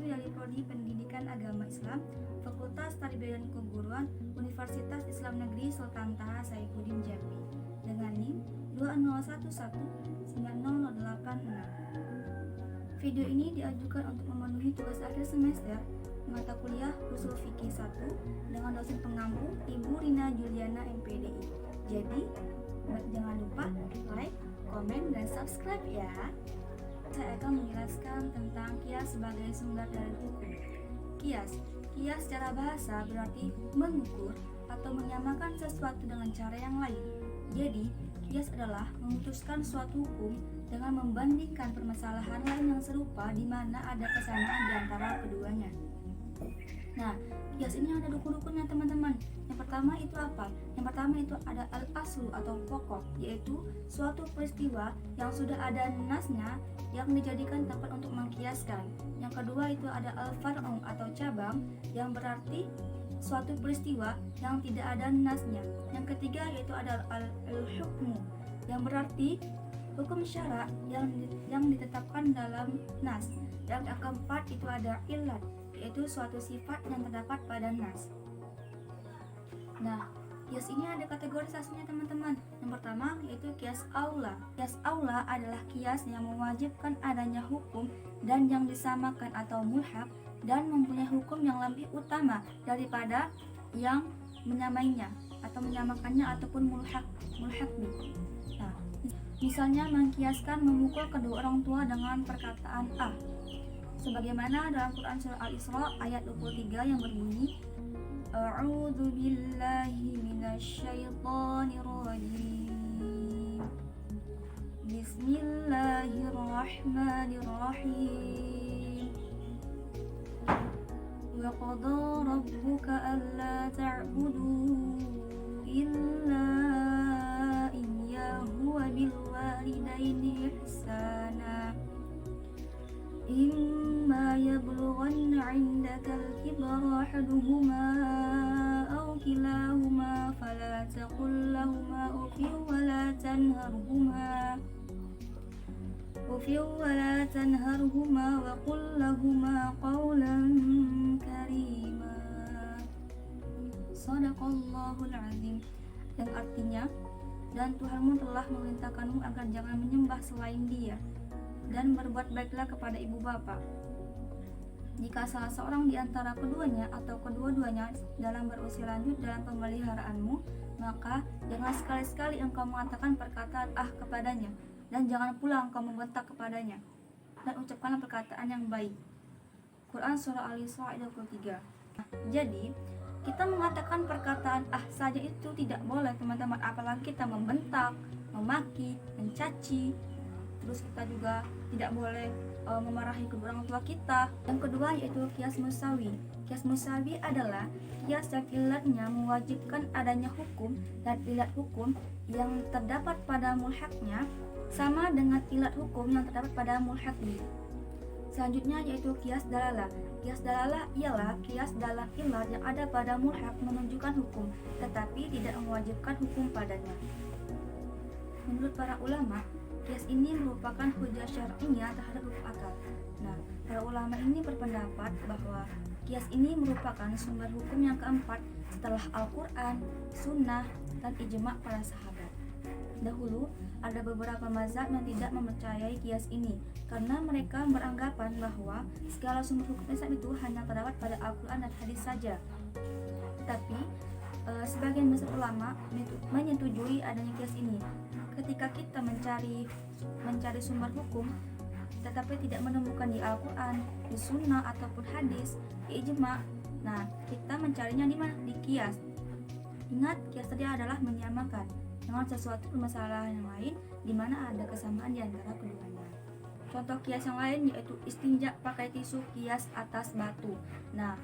mahasiswi dari Prodi Pendidikan Agama Islam, Fakultas Tarbiyah dan Keguruan, Universitas Islam Negeri Sultan Taha Saifuddin Jambi, dengan NIM 201190086. Video ini diajukan untuk memenuhi tugas akhir semester mata kuliah Ushul Fikih 1 dengan dosen pengampu Ibu Rina Juliana MPDI. Jadi, jangan lupa like, komen, dan subscribe ya. Saya akan menjelaskan tentang kias sebagai sumber dari hukum. Kias secara bahasa berarti mengukur atau menyamakan sesuatu dengan cara yang lain. Jadi, kias adalah memutuskan suatu hukum dengan membandingkan permasalahan lain yang serupa di mana ada kesamaan di antara keduanya. Nah, kias ini ada rukun-rukunnya teman-teman. Yang pertama itu apa? Yang pertama itu ada al-aslu atau pokok, yaitu suatu peristiwa yang sudah ada nasnya yang dijadikan tempat untuk mengkiaskan. Yang kedua itu ada al-far'u atau cabang, yang berarti suatu peristiwa yang tidak ada nasnya. Yang ketiga yaitu ada al-hukmu, yang berarti hukum syara yang ditetapkan dalam nas. Dan yang keempat itu ada illat, yaitu suatu sifat yang terdapat pada nas. Nah, kias ini ada kategorisasinya teman-teman. Yang pertama yaitu kias aula. Kias aula adalah kias yang mewajibkan adanya hukum dan yang disamakan atau mulhaq dan mempunyai hukum yang lebih utama daripada yang menyamainya atau menyamakannya ataupun mulhaq nih. Nah, misalnya mengkiaskan memukul kedua orang tua dengan perkataan A, sebagaimana dalam Quran surah Al-Isra ayat 23 yang berbunyi A'udzu billahi minasyaitonir rajim. Bismillahirrahmanirrahim. Wa qada rabbuka alla ta'budu illa iyyahu wa bil walidaini ihsana. إما يبلغن عندك الكبر أحدهما أو كلاهما فلا تقل لهما أف ولا تنهرهما وقل لهما قولا كريما. Shadaqallahul azim. Yang artinya, dan Tuhanmu telah memerintahkanmu agar jangan menyembah selain Dia, dan berbuat baiklah kepada ibu bapa. Jika salah seorang di antara keduanya atau kedua-duanya dalam berusia lanjut dalam pemeliharaanmu, maka jangan sekali-sekali engkau mengatakan perkataan kepadanya, dan jangan pula engkau membentak kepadanya, dan ucapkanlah perkataan yang baik. Quran surah Al-Isra ayat 23. Jadi, kita mengatakan perkataan saja itu tidak boleh teman-teman, apalagi kita membentak, memaki, mencaci. Terus kita juga tidak boleh memarahi kedua orang tua kita. Yang kedua yaitu kias musawi. Kias musawi adalah kias yang ilatnya mewajibkan adanya hukum dan ilat hukum yang terdapat pada mulhaqnya sama dengan ilat hukum yang terdapat pada mulhaqnya. Selanjutnya yaitu kias dalalah. Kias dalalah ialah kias dalam ilat yang ada pada mulhaq menunjukkan hukum tetapi tidak mewajibkan hukum padanya. Menurut para ulama, kias ini merupakan hujjah syar'iyyah terhadap hukum akal. Nah, para ulama ini berpendapat bahwa kias ini merupakan sumber hukum yang keempat setelah Al-Quran, Sunnah, dan ijma' para sahabat. Dahulu, ada beberapa mazhab yang tidak mempercayai kias ini karena mereka beranggapan bahwa segala sumber hukum Islam itu hanya terdapat pada Al-Quran dan hadis saja. Tetapi, sebagian besar ulama menyetujui adanya kias ini. Ketika kita mencari sumber hukum tetapi tidak menemukan di Al-Quran, di Sunnah ataupun hadis, di ijma', nah kita mencarinya di mana? Di kias. Ingat, kias tadi adalah menyamakan dengan sesuatu permasalahan yang lain di mana ada kesamaan di antara keduanya. Contoh kias yang lain yaitu istinja pakai tisu, kias atas batu. Nah,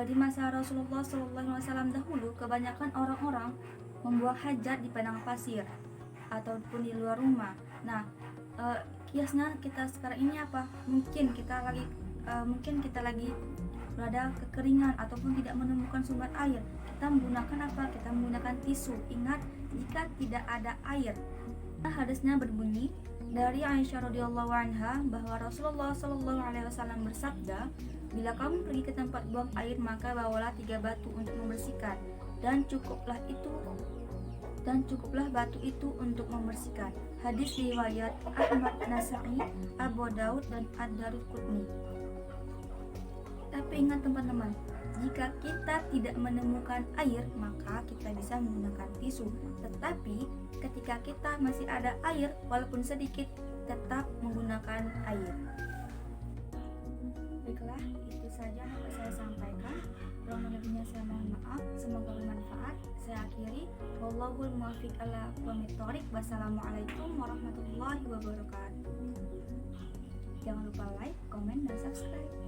di masa Rasulullah SAW dahulu, kebanyakan orang-orang membuang hajat di padang pasir ataupun di luar rumah. Nah, kiasnya kita sekarang ini apa? Mungkin kita lagi berada kekeringan ataupun tidak menemukan sumber air. Kita menggunakan apa? Kita menggunakan tisu. Ingat, jika tidak ada air. Hadisnya berbunyi, Dari Aisyah radhiyallahu anha bahwa Rasulullah shallallahu alaihi wasallam bersabda, "Bila kamu pergi ke tempat buang air, maka bawalah 3 batu untuk membersihkan, dan cukuplah batu itu untuk membersihkan." Hadis riwayat Ahmad, Nasa'i, Abu Daud, dan Ad-Darqutni. Tapi ingat teman-teman, jika kita tidak menemukan air, maka kita bisa menggunakan tisu. Tetapi ketika kita masih ada air, walaupun sedikit, tetap menggunakan air. Baiklah, itu saja yang dapat saya sampaikan. Kurang lebihnya saya mohon maaf. Semoga bermanfaat. Saya akhiri. Wallahul muwaffiq ala aqwamit thoriq. Wassalamualaikum warahmatullahi wabarakatuh. Jangan lupa like, komen, dan subscribe.